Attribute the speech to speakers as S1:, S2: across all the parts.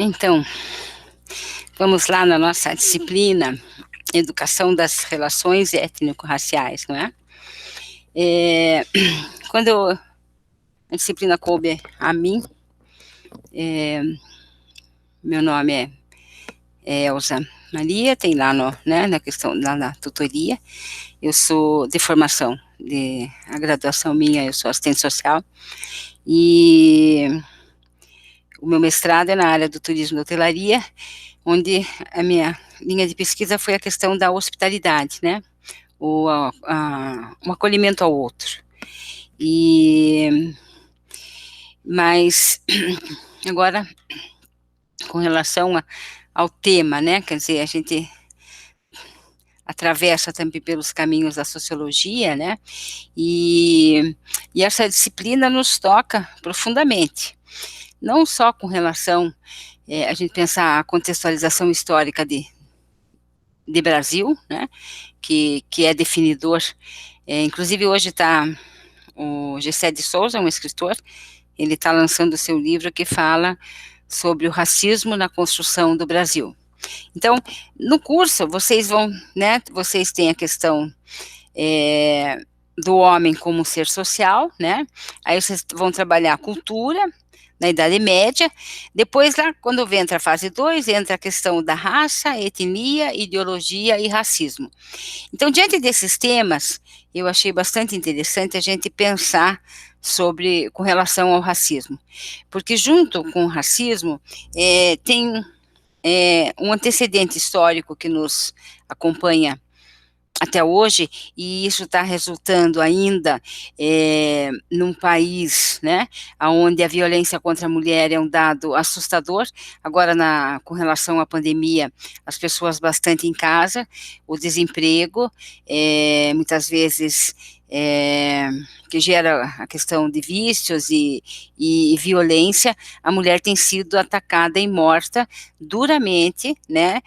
S1: Então, vamos lá na nossa disciplina, Educação das Relações Étnico-Raciais, não é? É, quando a disciplina coube a mim, é, meu nome é Elza Maria, tem lá na questão, lá na tutoria, eu sou de formação, a graduação minha, eu sou assistente social, e o meu mestrado é na área do turismo e hotelaria, onde a minha linha de pesquisa foi a questão da hospitalidade, né? O acolhimento ao outro. Mas agora, com relação ao tema, né? Quer dizer, a gente atravessa também pelos caminhos da sociologia, né? E essa disciplina nos toca profundamente, não só com relação a gente pensar a contextualização histórica de Brasil, né? Que é definidor. Inclusive hoje está o Gessé de Souza, um escritor, ele está lançando o seu livro que fala sobre o racismo na construção do Brasil. Então, no curso, vocês vão, né, vocês têm a questão do homem como ser social, né, aí vocês vão trabalhar a cultura, na Idade Média, depois lá, quando entra a fase 2, entra a questão da raça, etnia, ideologia e racismo. Então, diante desses temas, eu achei bastante interessante a gente pensar com relação ao racismo, porque junto com o racismo tem um antecedente histórico que nos acompanha até hoje, e isso está resultando ainda num país, né, onde a violência contra a mulher é um dado assustador. Agora, com relação à pandemia, as pessoas bastante em casa, o desemprego, muitas vezes que gera a questão de vícios e violência, a mulher tem sido atacada e morta duramente, né,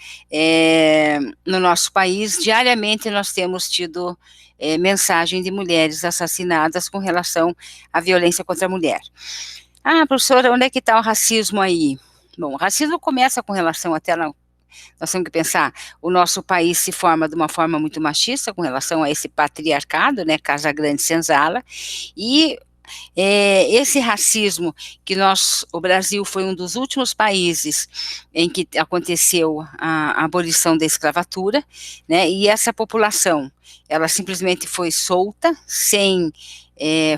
S1: no nosso país. Diariamente nós temos tido mensagem de mulheres assassinadas com relação à violência contra a mulher. Ah, professora, onde é que está o racismo aí? Bom, o racismo começa com relação até nós temos que pensar, o nosso país se forma de uma forma muito machista com relação a esse patriarcado, né, Casa Grande Senzala, e esse racismo o Brasil foi um dos últimos países em que aconteceu a abolição da escravatura, né, e essa população, ela simplesmente foi solta, sem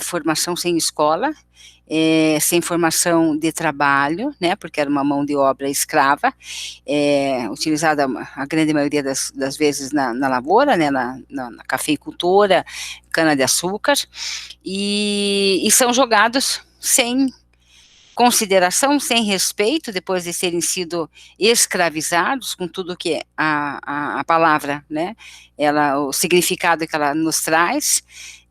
S1: formação, sem escola, sem formação de trabalho, né, porque era uma mão de obra escrava, utilizada a grande maioria das vezes na lavoura, né, na cafeicultura, cana-de-açúcar, e são jogados sem consideração, sem respeito, depois de serem sido escravizados, com tudo que a palavra, né, o significado que ela nos traz,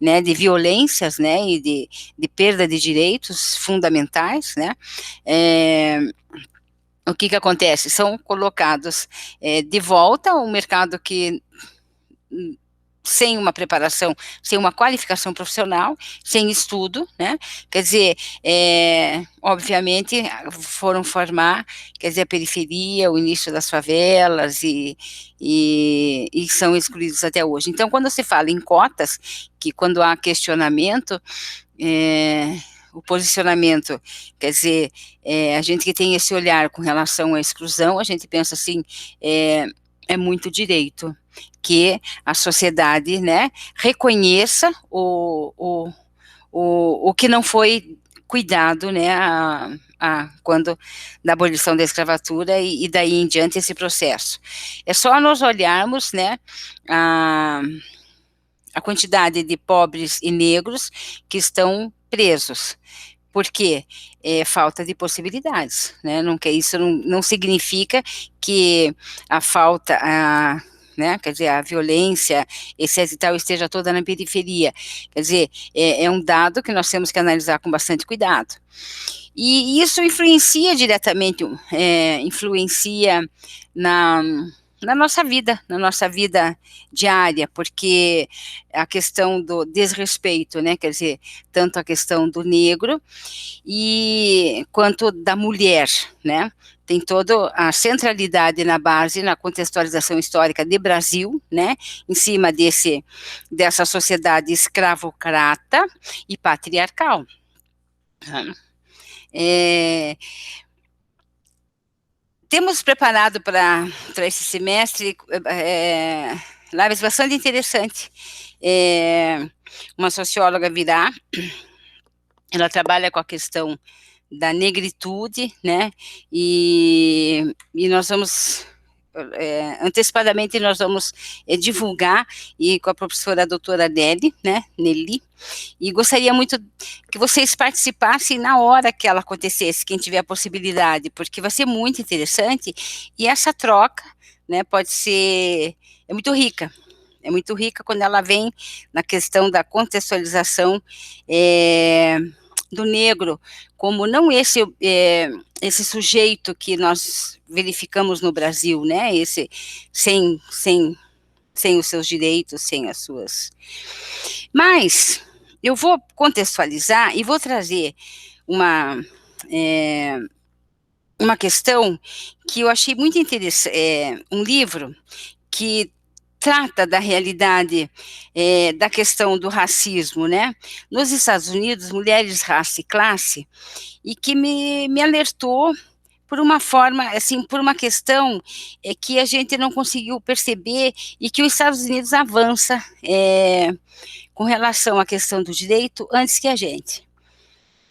S1: né, de violências, né, e de perda de direitos fundamentais, né, o que acontece? São colocados de volta ao mercado que sem uma preparação, sem uma qualificação profissional, sem estudo, né? Quer dizer, obviamente foram formar, quer dizer, a periferia, o início das favelas e são excluídos até hoje. Então, quando se fala em cotas, que quando há questionamento, o posicionamento, quer dizer, a gente que tem esse olhar com relação à exclusão, a gente pensa assim, é muito direito que a sociedade, né, reconheça o que não foi cuidado, né, quando da abolição da escravatura e daí em diante esse processo. É só nós olharmos, né, a quantidade de pobres e negros que estão presos. Por quê? Falta de possibilidades, né? Isso não significa que a falta, né, quer dizer, a violência, excesso e tal, esteja toda na periferia. Quer dizer, é um dado que nós temos que analisar com bastante cuidado. E isso influencia diretamente, influencia na nossa vida diária, porque a questão do desrespeito, né, quer dizer, tanto a questão do negro e quanto da mulher, né, tem toda a centralidade na base, na contextualização histórica de Brasil, né, em cima dessa sociedade escravocrata e patriarcal. É, temos preparado para esse semestre lives bastante interessantes. Uma socióloga virá, ela trabalha com a questão da negritude, né, e nós vamos, antecipadamente nós vamos divulgar, e com a professora doutora Nelly, e gostaria muito que vocês participassem na hora que ela acontecesse, quem tiver a possibilidade, porque vai ser muito interessante, e essa troca, né, pode ser, é muito rica quando ela vem na questão da contextualização do negro, como não esse sujeito que nós verificamos no Brasil, né, esse sem os seus direitos, sem as suas... Mas eu vou contextualizar e vou trazer uma questão que eu achei muito interessante, um livro que trata da realidade da questão do racismo, né? Nos Estados Unidos, Mulheres, Raça e Classe, e que me alertou por uma forma, assim, por uma questão que a gente não conseguiu perceber e que os Estados Unidos avança com relação à questão do direito antes que a gente.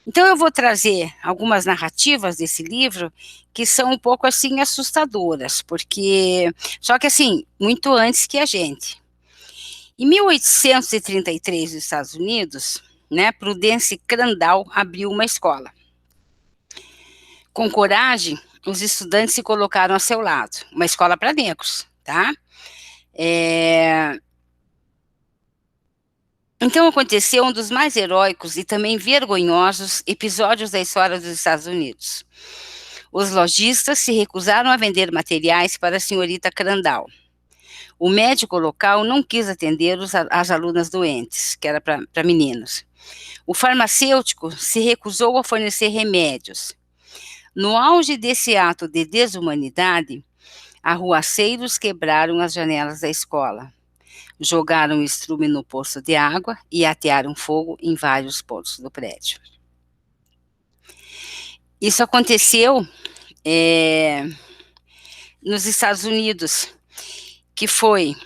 S1: Então eu vou trazer algumas narrativas desse livro que são um pouco assim assustadoras, porque só que assim, muito antes que a gente. Em 1833, nos Estados Unidos, né, Prudence Crandall abriu uma escola. Com coragem, os estudantes se colocaram a seu lado, uma escola para negros, tá? Então aconteceu um dos mais heróicos e também vergonhosos episódios da história dos Estados Unidos. Os lojistas se recusaram a vender materiais para a senhorita Crandall. O médico local não quis atender as alunas doentes, que era para meninos. O farmacêutico se recusou a fornecer remédios. No auge desse ato de desumanidade, arruaceiros quebraram as janelas da escola. Jogaram o estrume no poço de água e atearam fogo em vários pontos do prédio. Isso aconteceu nos Estados Unidos, que foi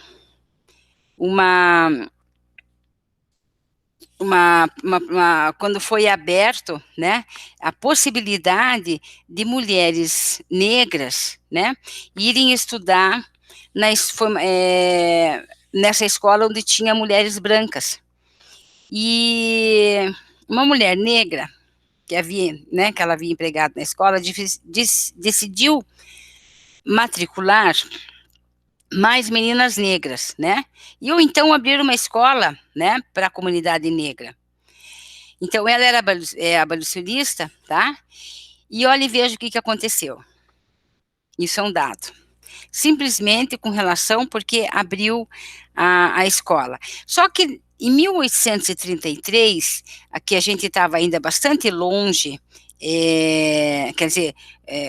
S1: quando foi aberto, né, a possibilidade de mulheres negras, né, irem estudar nessa escola onde tinha mulheres brancas. E uma mulher negra que ela havia empregado na escola decidiu matricular mais meninas negras, né? E ou então abrir uma escola, né, para a comunidade negra. Então ela era abolicionista, tá? E olha e veja o que aconteceu. Isso é um dado. Simplesmente com relação porque abriu a escola. Só que em 1833, aqui a gente estava ainda bastante longe, quer dizer,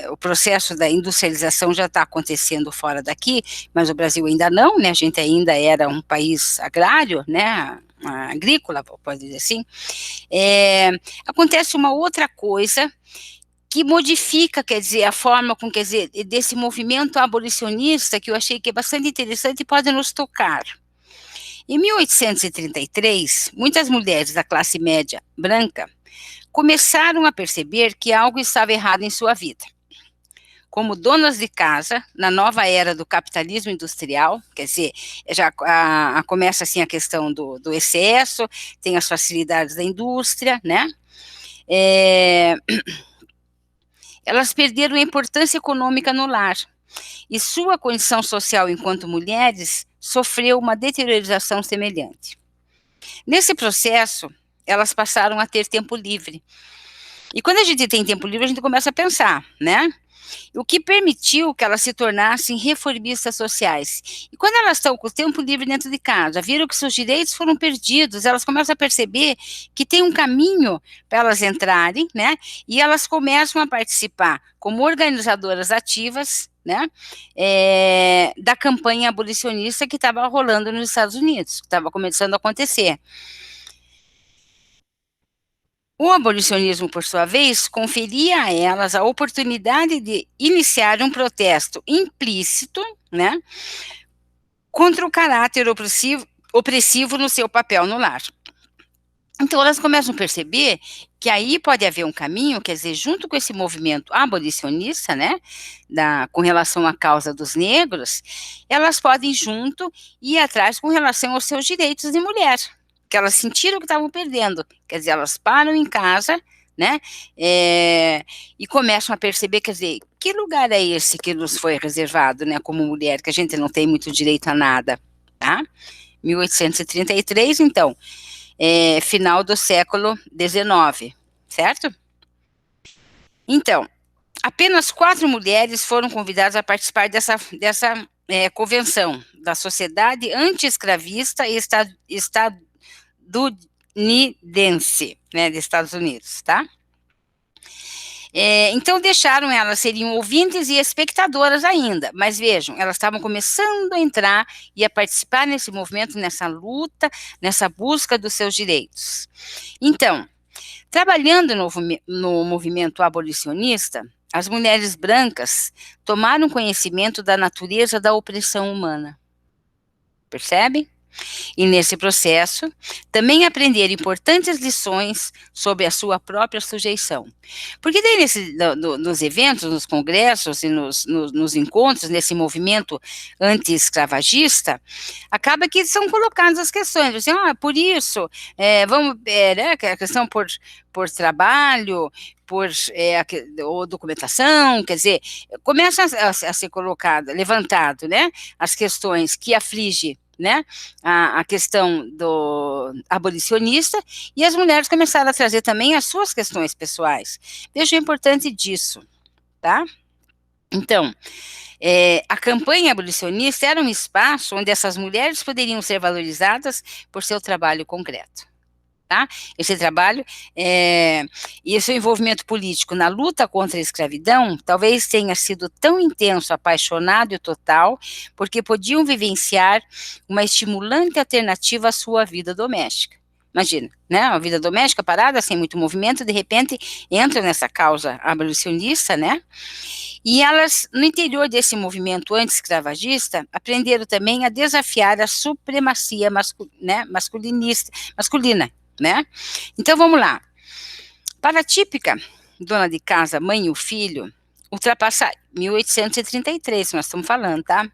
S1: o processo da industrialização já está acontecendo fora daqui, mas o Brasil ainda não, né? A gente ainda era um país agrário, né? Agrícola, pode dizer assim. Acontece uma outra coisa que modifica, quer dizer, a forma com, quer dizer, desse movimento abolicionista, que eu achei que é bastante interessante e pode nos tocar. Em 1833, muitas mulheres da classe média branca começaram a perceber que algo estava errado em sua vida. Como donas de casa, na nova era do capitalismo industrial, quer dizer, já começa assim a questão do excesso, tem as facilidades da indústria, né? Elas perderam a importância econômica no lar, e sua condição social enquanto mulheres sofreu uma deteriorização semelhante. Nesse processo, elas passaram a ter tempo livre. E quando a gente tem tempo livre, a gente começa a pensar, né? o que permitiu que elas se tornassem reformistas sociais. E quando elas estão com o tempo livre dentro de casa, viram que seus direitos foram perdidos, elas começam a perceber que tem um caminho para elas entrarem, né? E elas começam a participar como organizadoras ativas, né, da campanha abolicionista que estava rolando nos Estados Unidos, que estava começando a acontecer. O abolicionismo, por sua vez, conferia a elas a oportunidade de iniciar um protesto implícito, né, contra o caráter opressivo no seu papel no lar. Então, elas começam a perceber que aí pode haver um caminho, quer dizer, junto com esse movimento abolicionista, né, com relação à causa dos negros, elas podem junto ir atrás com relação aos seus direitos de mulher, que elas sentiram que estavam perdendo. Quer dizer, elas param em casa, né, e começam a perceber, quer dizer, que lugar é esse que nos foi reservado, né, como mulher, que a gente não tem muito direito a nada, tá? 1833, então, final do século XIX, certo? Então, apenas 4 mulheres foram convidadas a participar dessa convenção da Sociedade Anti-Escravista e Estadunidense, né, dos Estados Unidos, tá? Então deixaram elas, seriam ouvintes e espectadoras ainda, mas vejam, elas estavam começando a entrar e a participar nesse movimento, nessa luta, nessa busca dos seus direitos. Então, trabalhando no movimento abolicionista, as mulheres brancas tomaram conhecimento da natureza da opressão humana. Percebem? E nesse processo, também aprenderam importantes lições sobre a sua própria sujeição. Porque daí nos eventos, nos congressos e nos encontros, nesse movimento anti-escravagista, acaba que são colocadas as questões, assim, por isso, né, a questão por trabalho, ou documentação, quer dizer, começa a ser colocado, levantado, né, as questões que afligem, né, a questão do abolicionista, e as mulheres começaram a trazer também as suas questões pessoais. Veja o importante disso, tá? Então, a campanha abolicionista era um espaço onde essas mulheres poderiam ser valorizadas por seu trabalho concreto. Tá? Esse trabalho e o seu envolvimento político na luta contra a escravidão talvez tenha sido tão intenso, apaixonado e total, porque podiam vivenciar uma estimulante alternativa à sua vida doméstica. Imagina, né? A vida doméstica parada, sem muito movimento, de repente entram nessa causa abolicionista, né? E elas, no interior desse movimento anti-escravagista, aprenderam também a desafiar a supremacia masculina, né? Então vamos lá. Para a típica dona de casa, mãe e o filho, ultrapassar 1833, nós estamos falando, tá?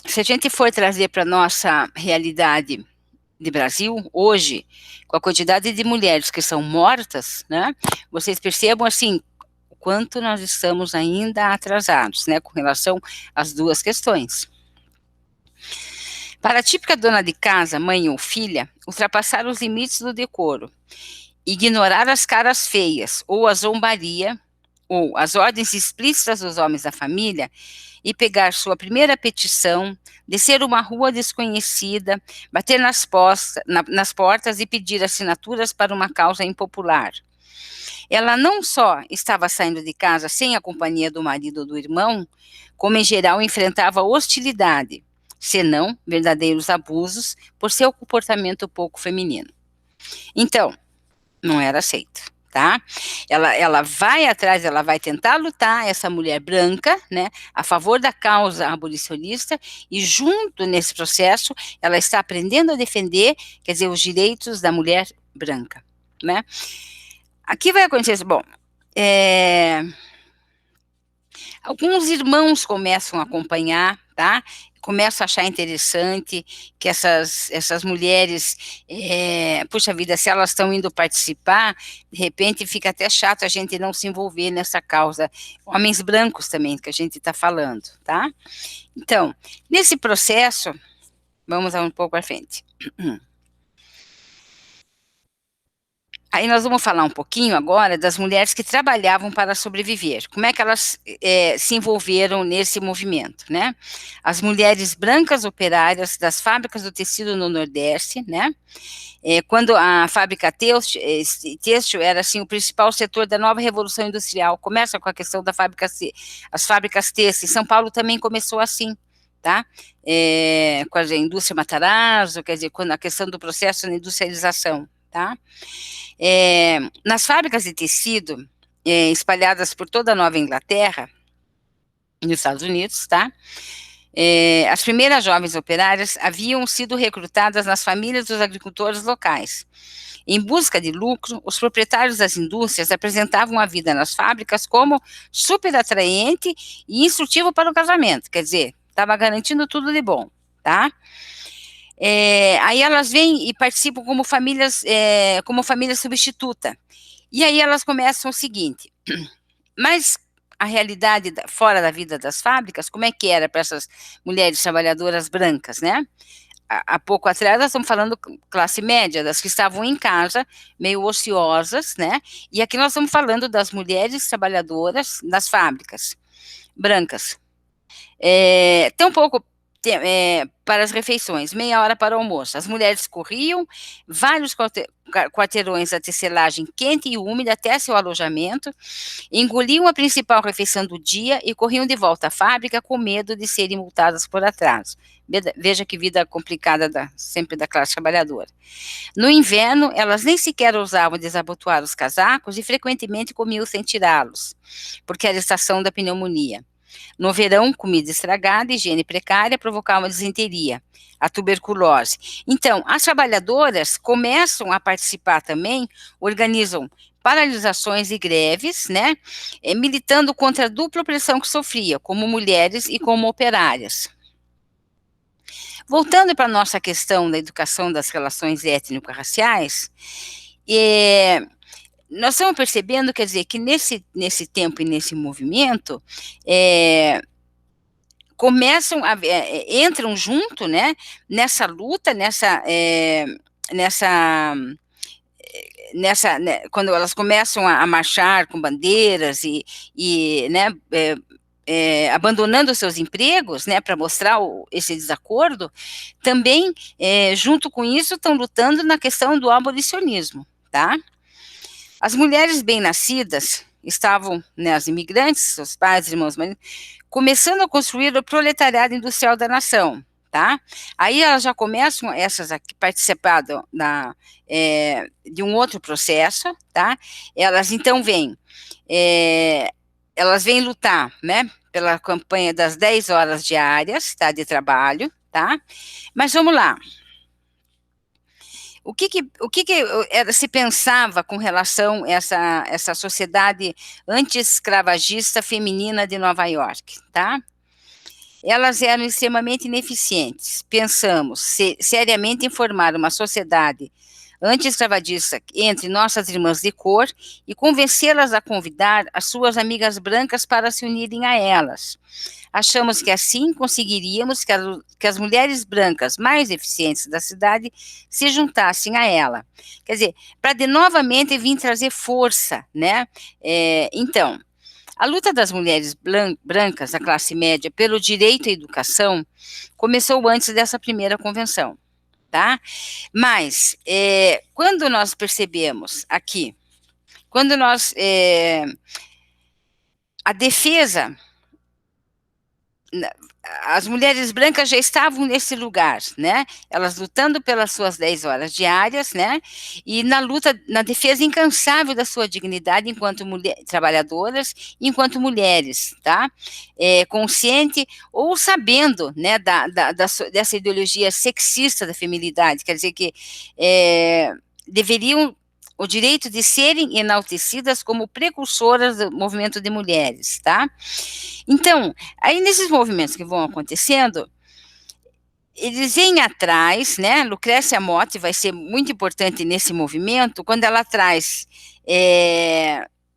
S1: Se a gente for trazer para nossa realidade de Brasil, hoje, com a quantidade de mulheres que são mortas, né? Vocês percebam, assim, o quanto nós estamos ainda atrasados, né? Com relação às duas questões. Para a típica dona de casa, mãe ou filha, ultrapassar os limites do decoro, ignorar as caras feias ou a zombaria, ou as ordens explícitas dos homens da família, e pegar sua primeira petição, descer uma rua desconhecida, bater nas portas e pedir assinaturas para uma causa impopular. Ela não só estava saindo de casa sem a companhia do marido ou do irmão, como em geral enfrentava hostilidade, senão verdadeiros abusos, por seu comportamento pouco feminino. Então, não era aceito, tá? Ela vai atrás, ela vai tentar lutar, essa mulher branca, né, a favor da causa abolicionista, e junto nesse processo, ela está aprendendo a defender, quer dizer, os direitos da mulher branca, né? Aqui vai acontecer, bom, alguns irmãos começam a acompanhar, tá? Começam a achar interessante que essas mulheres, puxa vida, se elas estão indo participar, de repente fica até chato a gente não se envolver nessa causa. Homens brancos também, que a gente está falando, tá? Então, nesse processo, vamos um pouco à frente. Aí nós vamos falar um pouquinho agora das mulheres que trabalhavam para sobreviver. Como é que elas se envolveram nesse movimento, né? As mulheres brancas operárias das fábricas do tecido no Nordeste, né? Quando a fábrica têxtil era assim o principal setor da nova revolução industrial. Começa com a questão da fábrica, as fábricas têxteis. São Paulo também começou assim, tá? Com a indústria Matarazzo, quer dizer, quando a questão do processo de industrialização, tá? Nas fábricas de tecido, espalhadas por toda a Nova Inglaterra, nos Estados Unidos, tá? As primeiras jovens operárias haviam sido recrutadas nas famílias dos agricultores locais. Em busca de lucro, os proprietários das indústrias apresentavam a vida nas fábricas como super atraente e instrutivo para o casamento, quer dizer, estava garantindo tudo de bom, tá? Aí elas vêm e participam como família substituta. E aí elas começam o seguinte, mas a realidade fora da vida das fábricas, como é que era para essas mulheres trabalhadoras brancas, né? Há pouco atrás nós estamos falando classe média, das que estavam em casa, meio ociosas, né? E aqui nós estamos falando das mulheres trabalhadoras das fábricas, brancas. Tão pouco para as refeições, meia hora para o almoço. As mulheres corriam vários quarteirões da tecelagem quente e úmida até seu alojamento, engoliam a principal refeição do dia e corriam de volta à fábrica com medo de serem multadas por atraso. Veja que vida complicada sempre da classe trabalhadora. No inverno, elas nem sequer ousavam desabotoar os casacos e frequentemente comiam sem tirá-los, porque era a estação da pneumonia. No verão, comida estragada, higiene precária provocavam a disenteria, a tuberculose. Então, as trabalhadoras começam a participar também, organizam paralisações e greves, né, militando contra a dupla opressão que sofria, como mulheres e como operárias. Voltando para a nossa questão da educação das relações étnico-raciais, nós estamos percebendo, quer dizer, que nesse tempo e nesse movimento, entram junto, né, nessa luta, né, quando elas começam a marchar com bandeiras né, abandonando seus empregos, né, para mostrar esse desacordo, também, junto com isso, estão lutando na questão do abolicionismo, tá? As mulheres bem-nascidas estavam, né, as imigrantes, seus pais, irmãos, começando a construir o proletariado industrial da nação, tá? Aí elas já começam, essas aqui, participando de um outro processo, tá? Elas então elas vêm lutar, né, pela campanha das 10 horas diárias, tá, de trabalho, tá? Mas vamos lá. O que se pensava com relação a essa sociedade anti-escravagista feminina de Nova York, tá? Elas eram extremamente ineficientes. Pensamos seriamente em formar uma sociedade anti-escravagista entre nossas irmãs de cor e convencê-las a convidar as suas amigas brancas para se unirem a elas. Achamos que assim conseguiríamos que as mulheres brancas mais eficientes da cidade se juntassem a ela. Quer dizer, para de novamente vir trazer força, né? Então, a luta das mulheres brancas da classe média pelo direito à educação começou antes dessa primeira convenção, tá? Mas, quando nós percebemos aqui, a defesa, as mulheres brancas já estavam nesse lugar, né? Elas lutando pelas suas 10 horas diárias, né? E na luta, na defesa incansável da sua dignidade enquanto trabalhadoras, enquanto mulheres, tá? Consciente ou sabendo, né, dessa ideologia sexista da feminilidade, quer dizer que deveriam o direito de serem enaltecidas como precursoras do movimento de mulheres, tá? Então, aí nesses movimentos que vão acontecendo, eles vêm atrás, né? Lucrécia Mott vai ser muito importante nesse movimento, quando ela traz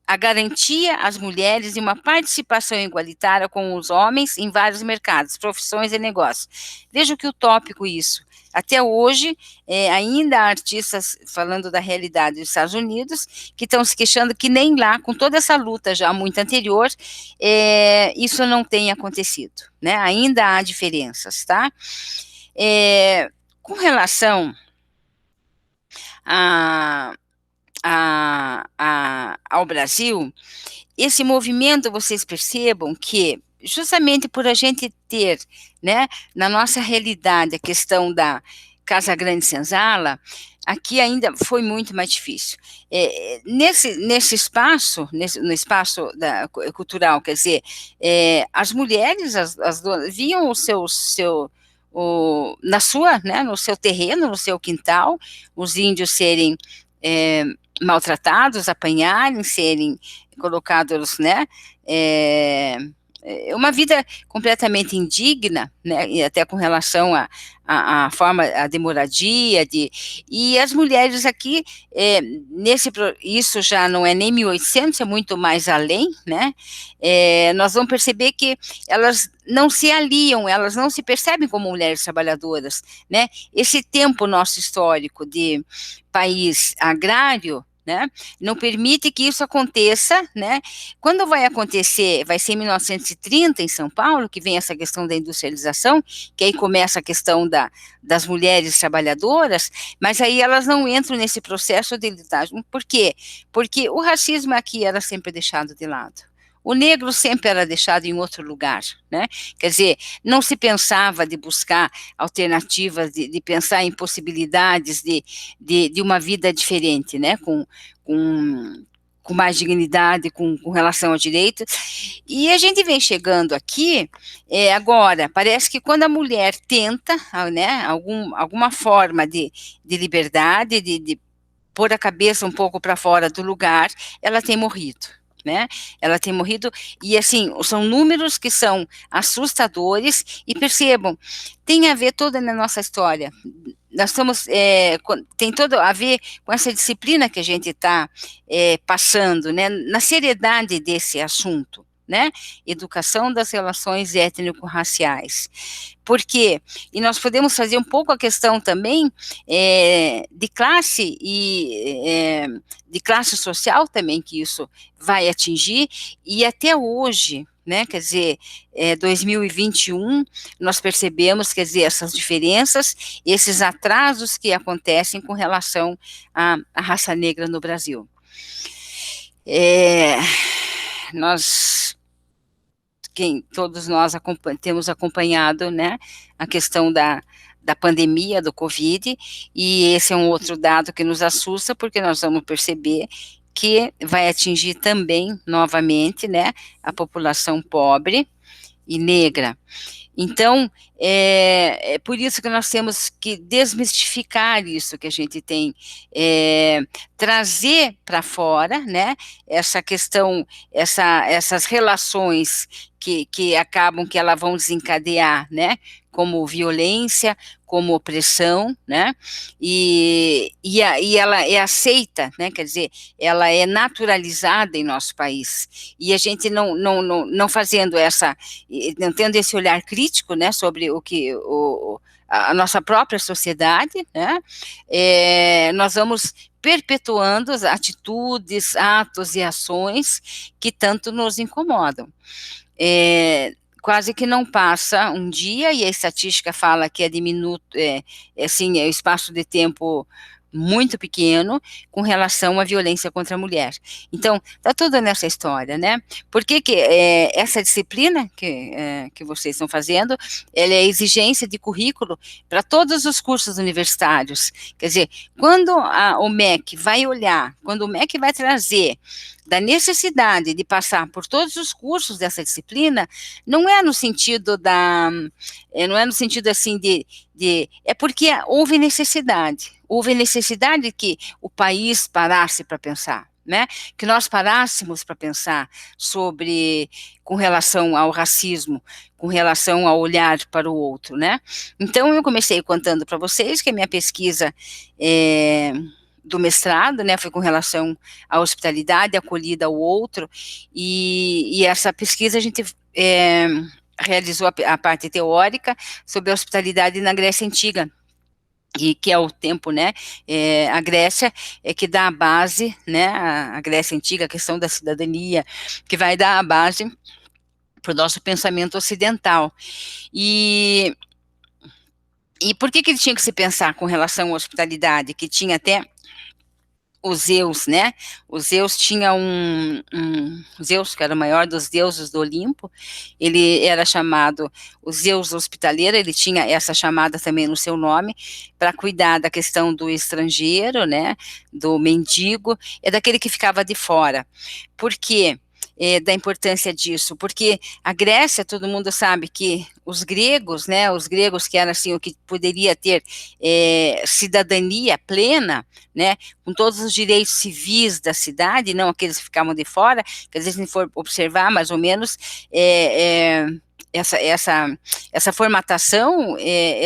S1: a garantia às mulheres de uma participação igualitária com os homens em vários mercados, profissões e negócios. Veja que utópico isso. Até hoje, ainda há artistas falando da realidade dos Estados Unidos que estão se queixando que nem lá, com toda essa luta já muito anterior, isso não tem acontecido, né? Ainda há diferenças, tá? Com relação ao Brasil, esse movimento, vocês percebam que, justamente por a gente ter, né, na nossa realidade, a questão da Casa Grande Senzala, aqui ainda foi muito mais difícil. Nesse espaço, no espaço cultural, quer dizer, as mulheres, as donas, viam né, no seu terreno, no seu quintal, os índios serem maltratados, apanharem, serem colocados, né, uma vida completamente indigna, né, e até com relação à forma, à de moradia, e as mulheres aqui, isso já não é nem 1800, é muito mais além, né, nós vamos perceber que elas não se aliam, elas não se percebem como mulheres trabalhadoras, né, esse tempo nosso histórico de país agrário, né, não permite que isso aconteça, né, quando vai acontecer, vai ser em 1930 em São Paulo, que vem essa questão da industrialização, que aí começa a questão das mulheres trabalhadoras, mas aí elas não entram nesse processo de lidagem. Por quê? Porque o racismo aqui era sempre deixado de lado. O negro sempre era deixado em outro lugar, né? Quer dizer, não se pensava de buscar alternativas, de pensar em possibilidades de uma vida diferente, né? Com mais dignidade, com relação ao direito. E a gente vem chegando aqui, agora, parece que quando a mulher tenta, né, alguma forma de liberdade, de pôr a cabeça um pouco para fora do lugar, ela tem morrido. Né? Ela tem morrido, e assim, são números que são assustadores, e percebam, tem a ver toda na nossa história, nós estamos, tem todo a ver com essa disciplina que a gente está passando, né, na seriedade desse assunto, né, educação das relações étnico-raciais. Por quê? E nós podemos fazer um pouco a questão também de classe de classe social também, que isso vai atingir, e até hoje, né, quer dizer, 2021, nós percebemos, quer dizer, essas diferenças, esses atrasos que acontecem com relação à raça negra no Brasil. Todos nós temos acompanhado, né, a questão da pandemia, do Covid, e esse é um outro dado que nos assusta, porque nós vamos perceber que vai atingir também, novamente, né, a população pobre e negra. Então, é por isso que nós temos que desmistificar isso que a gente tem, trazer para fora, né, essa questão, essas relações que acabam, que elas vão desencadear, né, como violência, como opressão, né, e ela é aceita, né, quer dizer, ela é naturalizada em nosso país, e a gente não fazendo não tendo esse olhar crítico, né, sobre o que a nossa própria sociedade, né, nós vamos perpetuando as atitudes, atos e ações que tanto nos incomodam. Quase que não passa um dia, e a estatística fala que é diminuto, assim, é o espaço de tempo muito pequeno com relação à violência contra a mulher. Então, está tudo nessa história, né? Por que essa disciplina que vocês estão fazendo, ela é exigência de currículo para todos os cursos universitários. Quer dizer, quando o MEC vai olhar, quando o MEC vai trazer da necessidade de passar por todos os cursos dessa disciplina, não é no sentido assim é porque houve necessidade que o país parasse para pensar, né? Que nós parássemos para pensar com relação ao racismo, com relação ao olhar para o outro, né? Então, eu comecei contando para vocês que a minha pesquisa do mestrado, né, foi com relação à hospitalidade, acolhida ao outro, e essa pesquisa a gente realizou a parte teórica sobre a hospitalidade na Grécia Antiga, e que é o tempo, né, a Grécia é que dá a base, né, a Grécia Antiga, a questão da cidadania, que vai dar a base para o nosso pensamento ocidental. E por que ele tinha que se pensar com relação à hospitalidade, que tinha até o Zeus, né? O Zeus tinha Zeus, que era o maior dos deuses do Olimpo, ele era chamado o Zeus hospitaleiro, ele tinha essa chamada também no seu nome, para cuidar da questão do estrangeiro, né? Do mendigo, é daquele que ficava de fora. Por quê? Da importância disso, porque a Grécia, todo mundo sabe que os gregos, né, os gregos que eram assim, o que poderia ter cidadania plena, né, com todos os direitos civis da cidade, não aqueles que ficavam de fora, que às vezes se for observar mais ou menos, essa formatação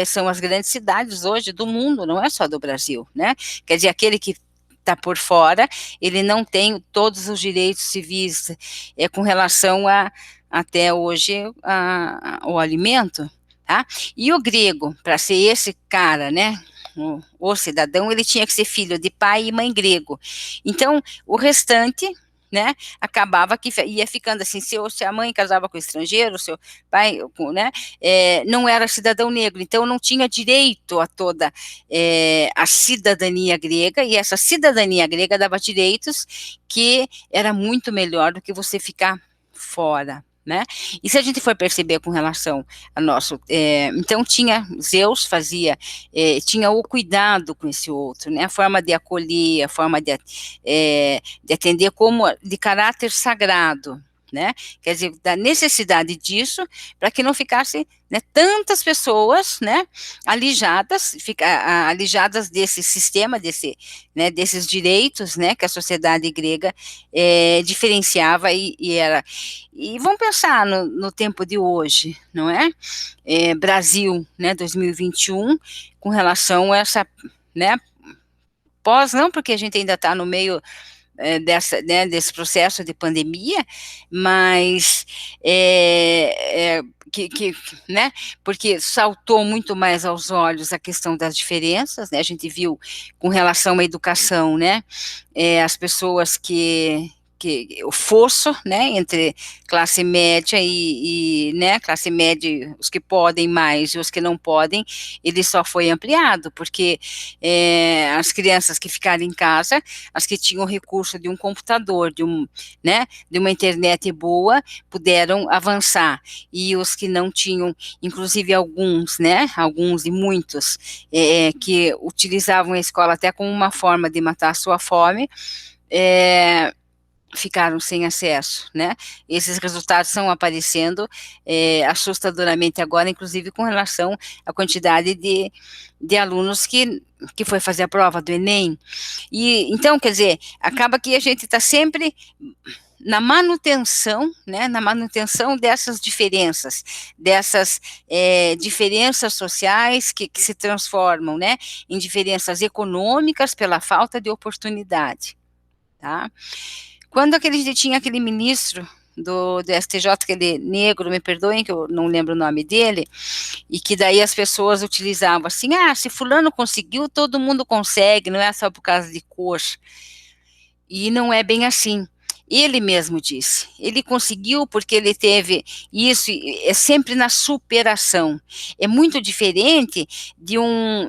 S1: são as grandes cidades hoje do mundo, não é só do Brasil, né, quer dizer, aquele que está por fora, ele não tem todos os direitos civis com relação até hoje o alimento, tá? E o grego, para ser esse cara, né, o cidadão, ele tinha que ser filho de pai e mãe grego. Então, o restante, né, acabava que ia ficando assim, se a mãe casava com o estrangeiro, seu pai, né, não era cidadão negro, então não tinha direito a toda a cidadania grega, e essa cidadania grega dava direitos que era muito melhor do que você ficar fora, né? E se a gente for perceber com relação a nosso, então Zeus tinha o cuidado com esse outro, né? A forma de acolher, a forma de atender como de caráter sagrado, né? Quer dizer, da necessidade disso para que não ficasse, né, tantas pessoas, né, alijadas desse sistema, né, desses direitos, né, que a sociedade grega diferenciava e era. E vamos pensar no tempo de hoje, não é? Brasil, né, 2021, com relação a essa, né, não porque a gente ainda está no meio né, desse processo de pandemia, mas né, porque saltou muito mais aos olhos a questão das diferenças, né, a gente viu com relação à educação, né, as pessoas que o fosso, né, entre classe média né, classe média, os que podem mais e os que não podem, ele só foi ampliado, porque as crianças que ficaram em casa, as que tinham recurso de um computador, né, de uma internet boa, puderam avançar, e os que não tinham, inclusive alguns, né, alguns e muitos, que utilizavam a escola até como uma forma de matar a sua fome, ficaram sem acesso, né? Esses resultados estão aparecendo assustadoramente agora, inclusive com relação à quantidade de alunos que foi fazer a prova do Enem. E então, quer dizer, acaba que a gente está sempre na manutenção, né, na manutenção dessas diferenças sociais que se transformam, né, em diferenças econômicas pela falta de oportunidade, tá? Quando tinha aquele ministro do STJ, aquele negro, me perdoem que eu não lembro o nome dele, e que daí as pessoas utilizavam assim, se fulano conseguiu, todo mundo consegue, não é só por causa de cor. E não é bem assim. Ele mesmo disse, ele conseguiu porque ele teve isso, é sempre na superação. É muito diferente de um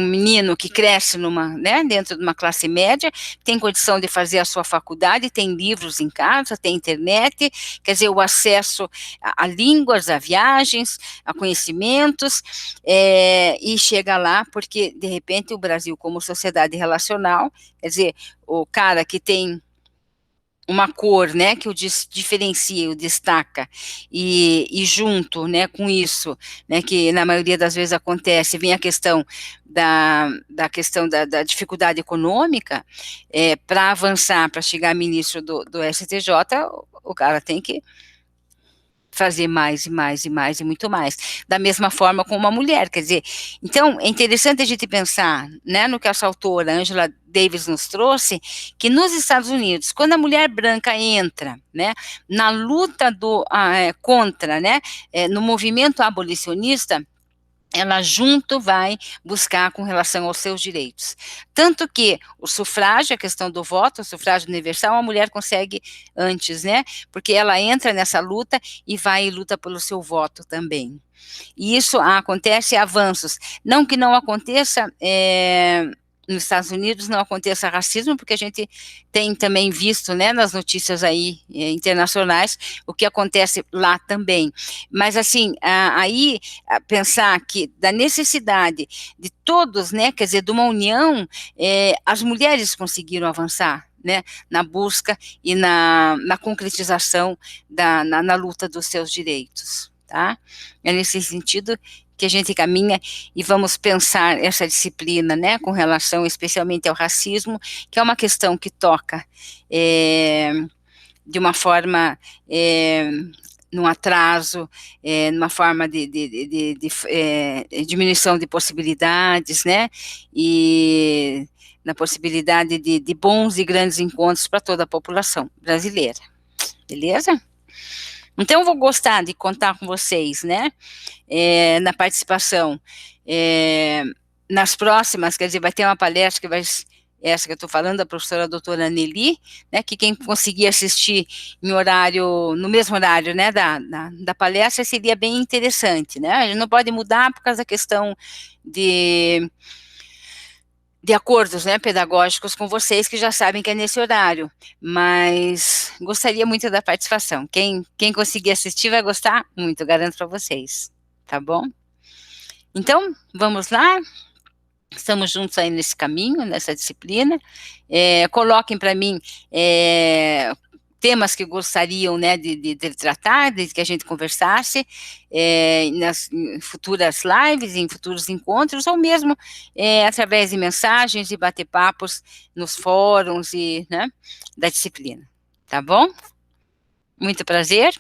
S1: menino que cresce né, dentro de uma classe média, tem condição de fazer a sua faculdade, tem livros em casa, tem internet, quer dizer, o acesso a línguas, a viagens, a conhecimentos, e chega lá porque, de repente, o Brasil, como sociedade relacional, quer dizer, o cara que tem uma cor, né, que o diferencia, o destaca, e junto, né, com isso, né, que na maioria das vezes acontece, vem a questão da dificuldade econômica, para avançar, para chegar ministro do STJ, o cara tem que fazer mais e mais e mais e muito mais, da mesma forma com uma mulher, quer dizer, então é interessante a gente pensar, né, no que essa autora, Angela Davis, nos trouxe, que nos Estados Unidos, quando a mulher branca entra, né, na luta contra, né, no movimento abolicionista, ela junto vai buscar com relação aos seus direitos. Tanto que o sufrágio, a questão do voto, o sufrágio universal, a mulher consegue antes, né? Porque ela entra nessa luta e vai e luta pelo seu voto também. E isso acontece avanços. Não que não aconteça, nos Estados Unidos não aconteça racismo, porque a gente tem também visto, né, nas notícias aí internacionais, o que acontece lá também. Mas assim, aí pensar que da necessidade de todos, né, quer dizer, de uma união, as mulheres conseguiram avançar, né, na busca e na concretização na luta dos seus direitos, tá? É nesse sentido que a gente caminha e vamos pensar essa disciplina, né, com relação especialmente ao racismo, que é uma questão que toca de uma forma, num atraso, numa forma de diminuição de possibilidades, né, e na possibilidade de bons e grandes encontros para toda a população brasileira, beleza? Então, eu vou gostar de contar com vocês, né, na participação, nas próximas, quer dizer, vai ter uma palestra que vai, essa que eu estou falando, da professora doutora Nelly, né, que quem conseguir assistir em horário, no mesmo horário, né, da palestra, seria bem interessante, né, a gente não pode mudar por causa da questão de acordos, né, pedagógicos com vocês, que já sabem que é nesse horário, mas gostaria muito da participação. Quem conseguir assistir vai gostar muito, garanto para vocês, tá bom? Então, vamos lá, estamos juntos aí nesse caminho, nessa disciplina, coloquem para mim temas que gostariam, né, de tratar, de que a gente conversasse nas em futuras lives, em futuros encontros, ou mesmo através de mensagens e bater-papos nos fóruns e, né, da disciplina, tá bom? Muito prazer,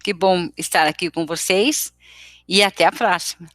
S1: que bom estar aqui com vocês e até a próxima.